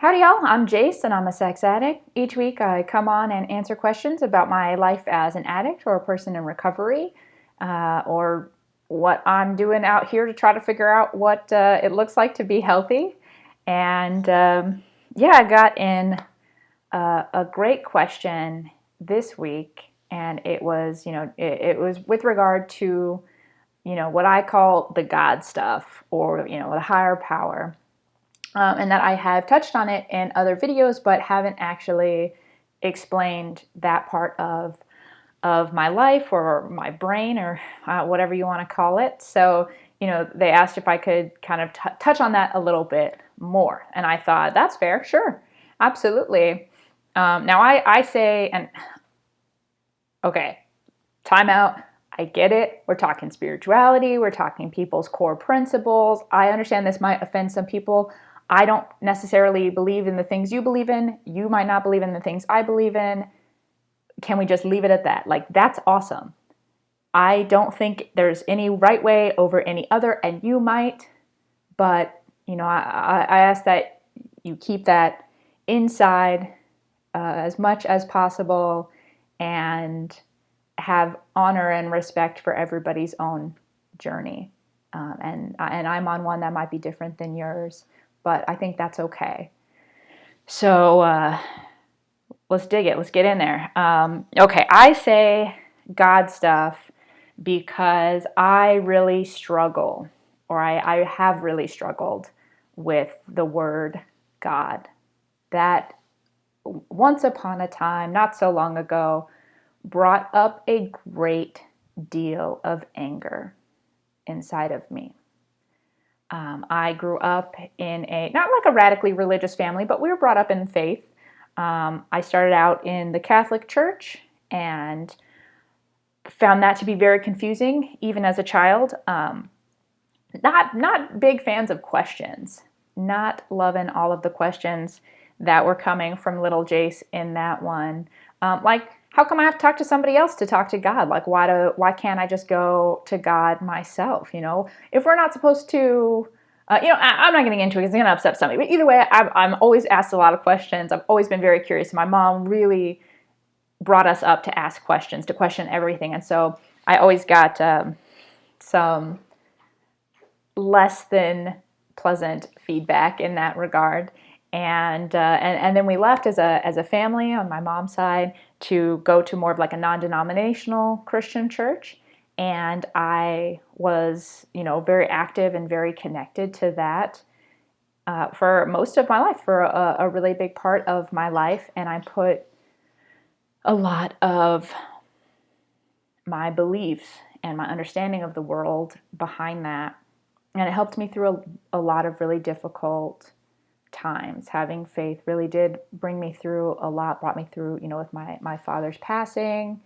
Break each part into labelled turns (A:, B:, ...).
A: Howdy, y'all. I'm Jace, and I'm a sex addict. Each week, I come on and answer questions about my life as an addict or a person in recovery, or what I'm doing out here to try to figure out what it looks like to be healthy. And yeah, I got in a great question this week, and it was, it was with regard to, what I call the God stuff, or the higher power. And that I have touched on it in other videos, but haven't actually explained that part of my life or my brain or whatever you want to call it. So, they asked if I could kind of touch on that a little bit more. And I thought, that's fair. Sure. Absolutely. Now I say, and okay, time out. I get it. We're talking spirituality. We're talking people's core principles. I understand this might offend some people. I don't necessarily believe in the things you believe in. You might not believe in the things I believe in. Can we just leave it at that? Like, that's awesome. I don't think there's any right way over any other, and you might, but, I ask that you keep that inside as much as possible and have honor and respect for everybody's own journey. And I'm on one that might be different than yours, but I think that's okay. So let's dig it. Let's get in there. Okay, I say God stuff because I really struggle, or I have really struggled with the word God. That once upon a time, not so long ago, brought up a great deal of anger inside of me. I grew up in not like a radically religious family, but we were brought up in faith. I started out in the Catholic Church and found that to be very confusing, even as a child. Not big fans of questions, not loving all of the questions that were coming from little Jace in that one. Like, how come I have to talk to somebody else to talk to God? Like, why can't I just go to God myself? If we're not supposed to, I'm not getting into it because it's going to upset somebody. But either way, I'm always asked a lot of questions. I've always been very curious. My mom really brought us up to ask questions, to question everything. And so I always got some less than pleasant feedback in that regard. And then we left as a family on my mom's side to go to more of like a non-denominational Christian church. And I was, very active and very connected to that for most of my life, for a really big part of my life. And I put a lot of my beliefs and my understanding of the world behind that. And it helped me through a lot of really difficult times. Having faith really did bring me through a lot, brought me through, with my father's passing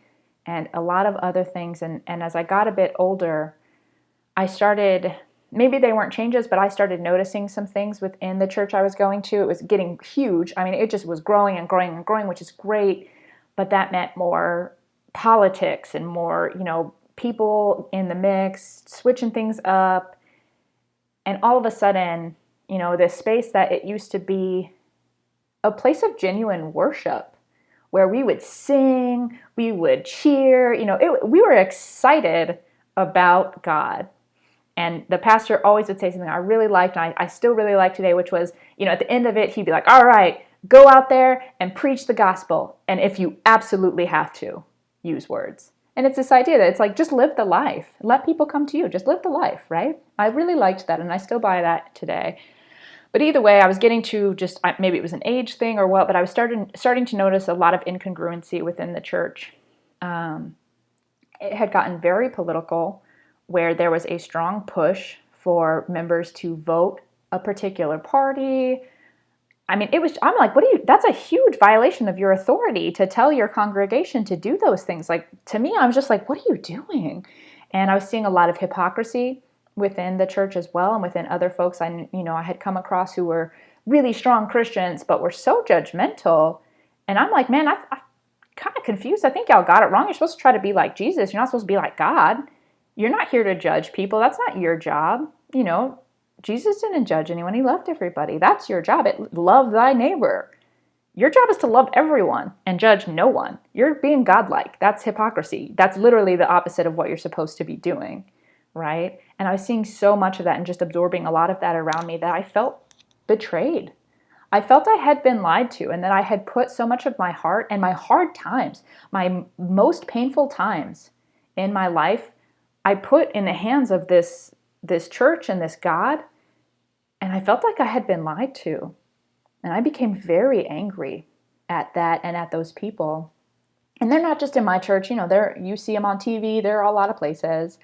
A: and a lot of other things. And as I got a bit older, I started, maybe they weren't changes, but I started noticing some things within the church I was going to. It was getting huge. I mean, it just was growing and growing and growing, which is great. But that meant more politics and more, people in the mix, switching things up. And all of a sudden, this space that it used to be a place of genuine worship where we would sing, we would cheer, we were excited about God. And the pastor always would say something I really liked, and I still really like today, which was, at the end of it, he'd be like, all right, go out there and preach the gospel. And if you absolutely have to, use words. And it's this idea that it's like, just live the life. Let people come to you. Just live the life, right? I really liked that, and I still buy that today. But either way, I was getting to just, maybe it was an age thing or what, but I was starting to notice a lot of incongruency within the church. It had gotten very political, where there was a strong push for members to vote a particular party. I mean, I'm like, that's a huge violation of your authority to tell your congregation to do those things. Like, to me, I was just like, what are you doing? And I was seeing a lot of hypocrisy within the church as well, and within other folks I had come across who were really strong Christians, but were so judgmental. And I'm like, man, I'm kind of confused. I think y'all got it wrong. You're supposed to try to be like Jesus. You're not supposed to be like God. You're not here to judge people. That's not your job. Jesus didn't judge anyone. He loved everybody. That's your job. Love thy neighbor. Your job is to love everyone and judge no one. You're being godlike. That's hypocrisy. That's literally the opposite of what you're supposed to be doing, right? And I was seeing so much of that and just absorbing a lot of that around me that I felt betrayed. I felt I had been lied to and that I had put so much of my heart and my hard times, my most painful times in my life, I put in the hands of this church and this God, and I felt like I had been lied to. And I became very angry at that and at those people. And they're not just in my church, you see them on TV, they're a lot of places.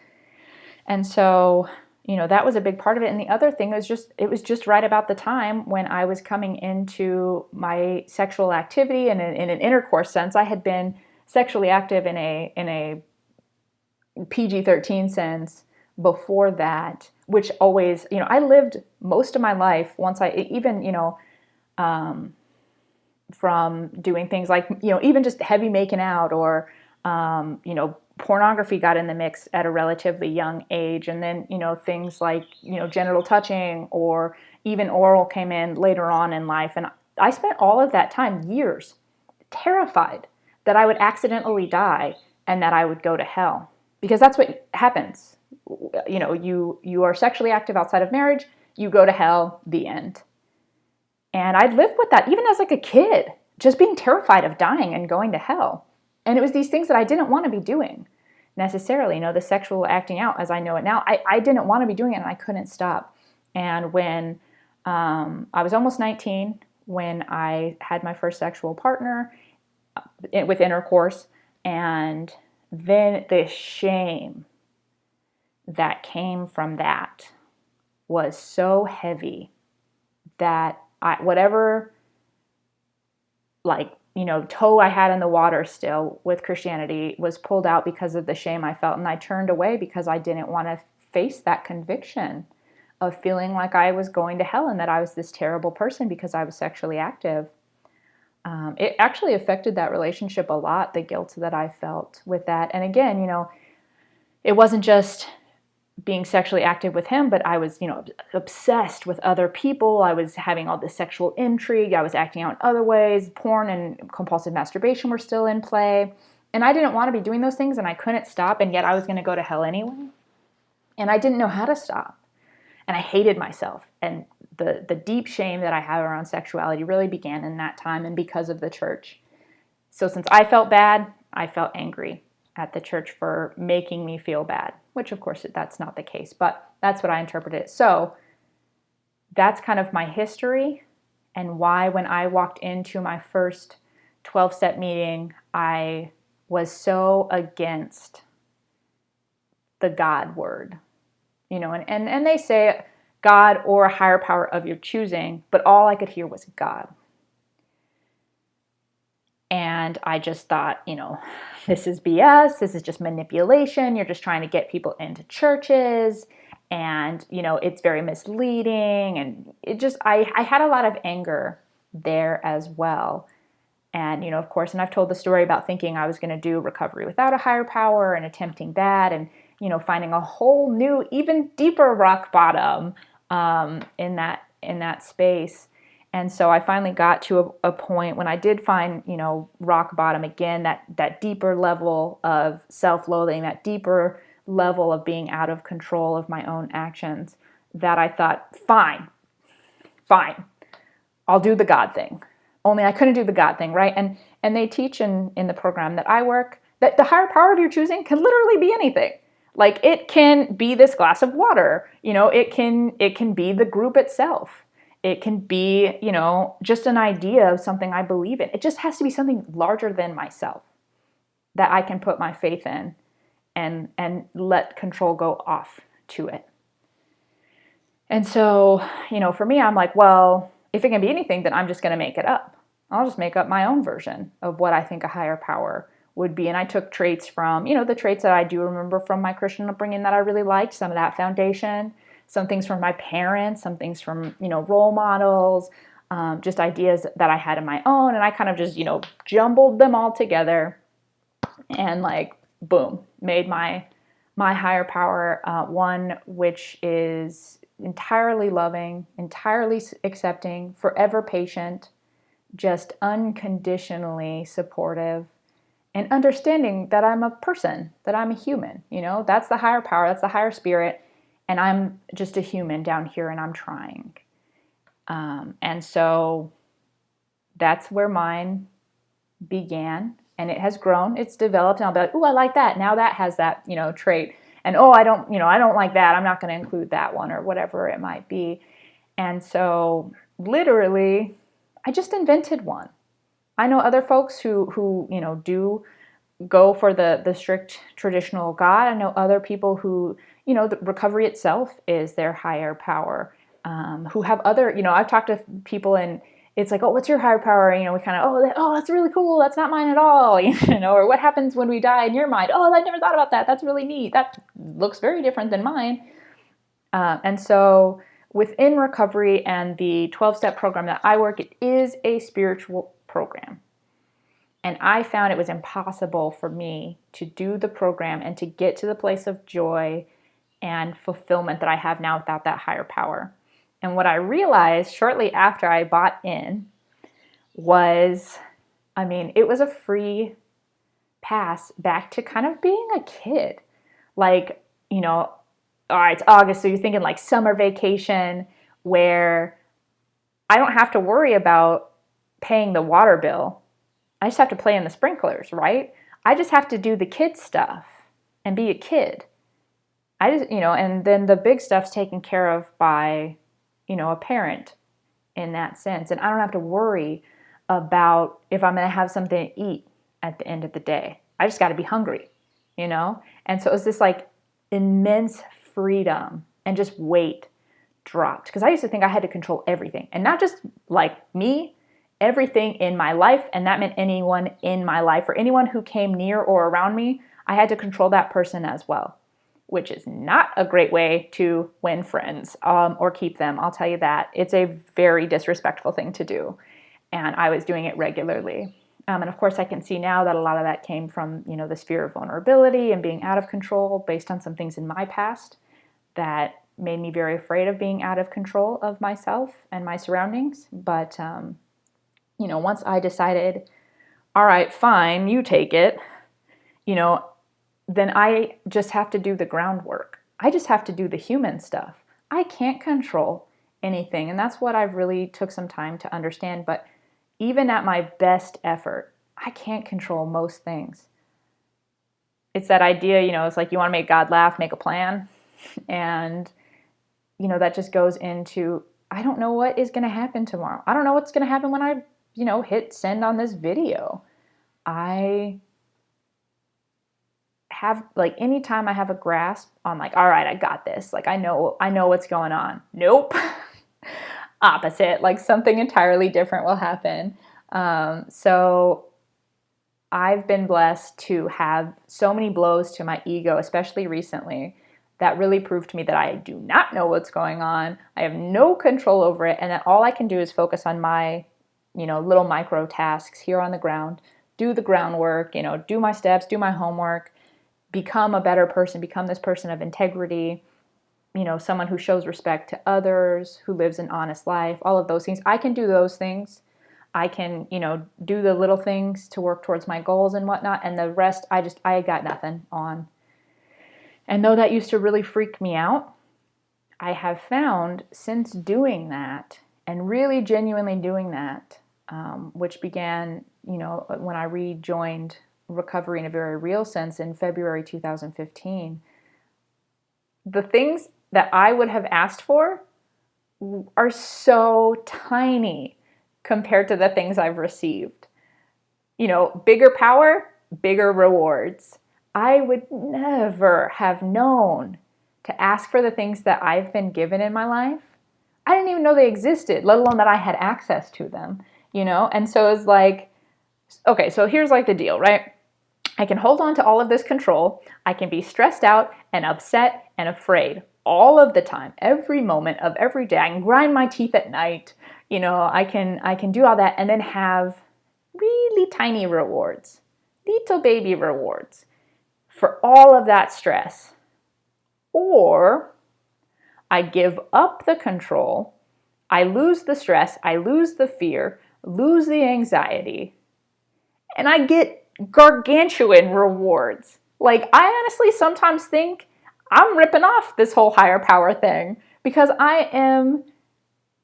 A: And so, that was a big part of it. And the other thing was it was just right about the time when I was coming into my sexual activity and in an intercourse sense. I had been sexually active in a PG-13 sense before that, which always, I lived most of my life once I even, from doing things like, even just heavy making out or, pornography got in the mix at a relatively young age. And then, things like, genital touching or even oral came in later on in life. And I spent all of that time, years, terrified that I would accidentally die and that I would go to hell. Because that's what happens. You are sexually active outside of marriage, you go to hell, the end. And I'd lived with that even as like a kid, just being terrified of dying and going to hell. And it was these things that I didn't want to be doing necessarily. The sexual acting out as I know it now, I didn't want to be doing it and I couldn't stop. And when I was almost 19, when I had my first sexual partner with intercourse, and then the shame that came from that was so heavy that whatever toe I had in the water still with Christianity was pulled out because of the shame I felt. And I turned away because I didn't want to face that conviction of feeling like I was going to hell and that I was this terrible person because I was sexually active. It actually affected that relationship a lot, the guilt that I felt with that. And again, it wasn't just being sexually active with him, but I was, obsessed with other people. I was having all this sexual intrigue. I was acting out in other ways. Porn and compulsive masturbation were still in play. And I didn't want to be doing those things and I couldn't stop. And yet I was going to go to hell anyway. And I didn't know how to stop. And I hated myself. And the deep shame that I have around sexuality really began in that time and because of the church. So since I felt bad, I felt angry at the church for making me feel bad, which of course that's not the case, but that's what I interpreted it. So that's kind of my history and why when I walked into my first 12-step meeting, I was so against the God word, and they say God or a higher power of your choosing, but all I could hear was God. And I just thought, this is BS. This is just manipulation. You're just trying to get people into churches. And, it's very misleading. And it just, I had a lot of anger there as well. And, of course, and I've told the story about thinking I was going to do recovery without a higher power and attempting that and, finding a whole new, even deeper rock bottom in that space. And so I finally got to a point when I did find, rock bottom again, that deeper level of self-loathing, that deeper level of being out of control of my own actions, that I thought, fine, I'll do the God thing. Only I couldn't do the God thing, right? And they teach in the program that I work that the higher power of your choosing can literally be anything. Like it can be this glass of water, it can be the group itself. It can be, just an idea of something I believe in. It just has to be something larger than myself that I can put my faith in and let control go off to it. And so, for me, I'm like, well, if it can be anything, then I'm just going to make it up. I'll just make up my own version of what I think a higher power would be. And I took traits from, the traits that I do remember from my Christian upbringing that I really liked, some of that foundation, some things from my parents, some things from, role models, just ideas that I had in my own. And I kind of just, jumbled them all together and boom, made my higher power one, which is entirely loving, entirely accepting, forever patient, just unconditionally supportive, and understanding that I'm a person, that I'm a human. That's the higher power, that's the higher spirit, and I'm just a human down here, and I'm trying. And so that's where mine began, and it has grown, it's developed, and I'll be like, oh, I like that. Now that has that, trait. And I don't like that. I'm not going to include that one, or whatever it might be. And so literally, I just invented one. I know other folks who do go for the strict traditional God. I know other people who, the recovery itself is their higher power, who have other, I've talked to people, and it's like, oh, what's your higher power? We kind of, oh, that's really cool. That's not mine at all. Or what happens when we die in your mind? Oh, I never thought about that. That's really neat. That looks very different than mine. And so within recovery and the 12-step program that I work, it is a spiritual program. And I found it was impossible for me to do the program and to get to the place of joy and fulfillment that I have now without that higher power. And what I realized shortly after I bought in was, it was a free pass back to kind of being a kid. Like, all right, it's August, so you're thinking like summer vacation, where I don't have to worry about paying the water bill. I just have to play in the sprinklers, right? I just have to do the kid stuff and be a kid. And then the big stuff's taken care of by, a parent in that sense. And I don't have to worry about if I'm going to have something to eat at the end of the day. I just got to be hungry, And so it was this like immense freedom, and just weight dropped. Because I used to think I had to control everything, and not just like me, everything in my life. And that meant anyone in my life, or anyone who came near or around me, I had to control that person as well, which is not a great way to win friends or keep them. I'll tell you that. It's a very disrespectful thing to do. And I was doing it regularly. And of course, I can see now that a lot of that came from, the sphere of vulnerability and being out of control based on some things in my past that made me very afraid of being out of control of myself and my surroundings. But, once I decided, all right, fine, you take it, then I just have to do the groundwork. I just have to do the human stuff. I can't control anything. And that's what I've really took some time to understand. But even at my best effort, I can't control most things. It's that idea, it's like you want to make God laugh, make a plan. And, that just goes into, I don't know what is going to happen tomorrow. I don't know what's going to happen when I, hit send on this video. I have, like, anytime I have a grasp on, like, all right, I got this. Like, I know what's going on. Nope. Opposite. Like, something entirely different will happen. So I've been blessed to have so many blows to my ego, especially recently, that really proved to me that I do not know what's going on. I have no control over it. And that all I can do is focus on my, little micro tasks here on the ground, do the groundwork, do my steps, do my homework, become a better person, become this person of integrity, someone who shows respect to others, who lives an honest life, all of those things. I can do those things. I can, do the little things to work towards my goals and whatnot. And the rest, I got nothing on. And though that used to really freak me out, I have found since doing that, and really genuinely doing that, which began, when I rejoined recovery in a very real sense in February 2015, the things that I would have asked for are so tiny compared to the things I've received. Bigger power, bigger rewards. I would never have known to ask for the things that I've been given in my life. I didn't even know they existed, let alone that I had access to them, And so it's like, okay, so here's like the deal, right? I can hold on to all of this control. I can be stressed out and upset and afraid all of the time, every moment of every day. I can grind my teeth at night. I can do all that and then have really tiny rewards, little baby rewards for all of that stress. Or I give up the control, I lose the stress, I lose the fear, lose the anxiety, and I get gargantuan rewards. Like, I honestly sometimes think I'm ripping off this whole higher power thing because I am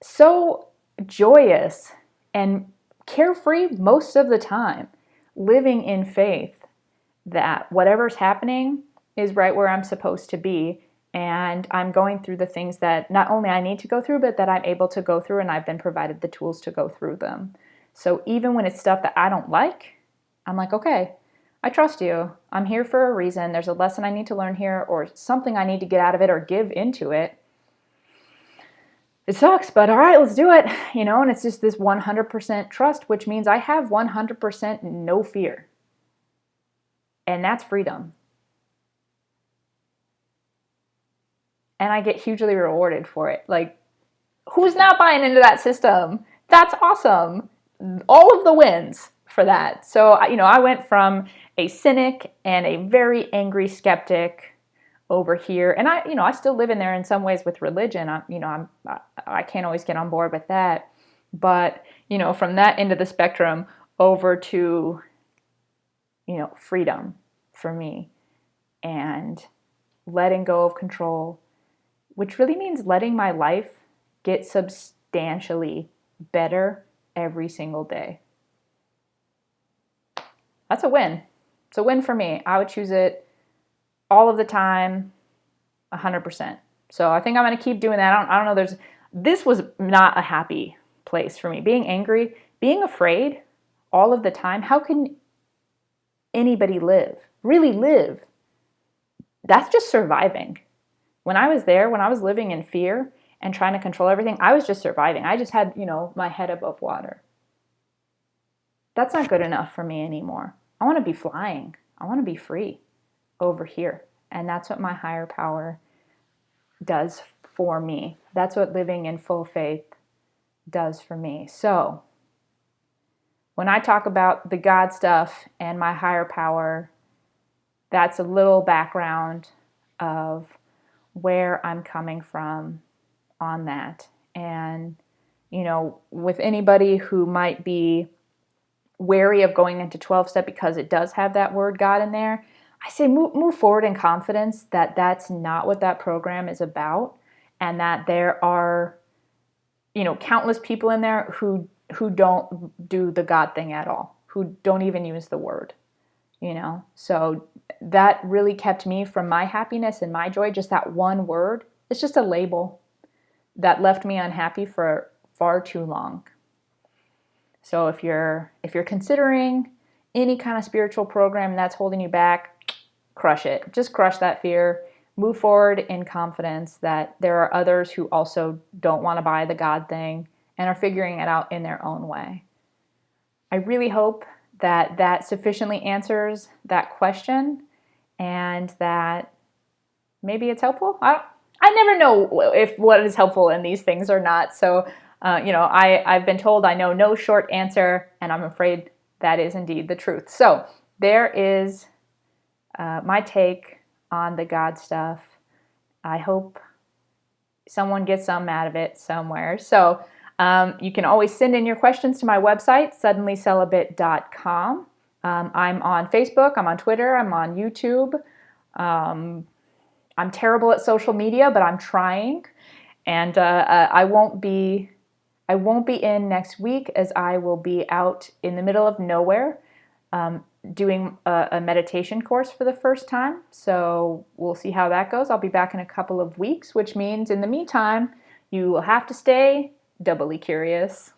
A: so joyous and carefree most of the time, living in faith that whatever's happening is right where I'm supposed to be. And I'm going through the things that not only I need to go through, but that I'm able to go through, and I've been provided the tools to go through them. So even when it's stuff that I don't like, I'm like, okay, I trust you. I'm here for a reason. There's a lesson I need to learn here, or something I need to get out of it or give into it. It sucks, but all right, let's do it. And it's just this 100% trust, which means I have 100% no fear. And that's freedom. And I get hugely rewarded for it. Like, who's not buying into that system? That's awesome. All of the wins for that. So, I went from a cynic and a very angry skeptic over here, and I still live in there in some ways with religion. I can't always get on board with that, but from that end of the spectrum over to freedom for me and letting go of control, which really means letting my life get substantially better every single day. That's a win. It's a win for me. I would choose it all of the time, 100%. So I think I'm going to keep doing that. I don't know. This was not a happy place for me. Being angry, being afraid all of the time. How can anybody really live? That's just surviving. When I was there, when I was living in fear and trying to control everything, I was just surviving. I just had, my head above water. That's not good enough for me anymore. I want to be flying. I want to be free over here. And that's what my higher power does for me. That's what living in full faith does for me. So when I talk about the God stuff and my higher power, that's a little background of where I'm coming from on that. And, with anybody who might be wary of going into 12-step because it does have that word God in there, I say move forward in confidence that that's not what that program is about, and that there are, countless people in there who don't do the God thing at all, who don't even use the word, So that really kept me from my happiness and my joy. Just that one word, it's just a label that left me unhappy for far too long. So if you're considering any kind of spiritual program that's holding you back, crush it. Just crush that fear. Move forward in confidence that there are others who also don't want to buy the God thing and are figuring it out in their own way. I really hope that sufficiently answers that question, and that maybe it's helpful. I never know if what is helpful in these things or not. So, I've been told I know no short answer, and I'm afraid that is indeed the truth. So there is my take on the God stuff. I hope someone gets some out of it somewhere. So you can always send in your questions to my website, suddenlycelibate.com. I'm on Facebook, I'm on Twitter, I'm on YouTube. I'm terrible at social media, but I'm trying. And I won't be in next week, as I will be out in the middle of nowhere doing a meditation course for the first time. So we'll see how that goes. I'll be back in a couple of weeks, which means in the meantime, you will have to stay doubly curious.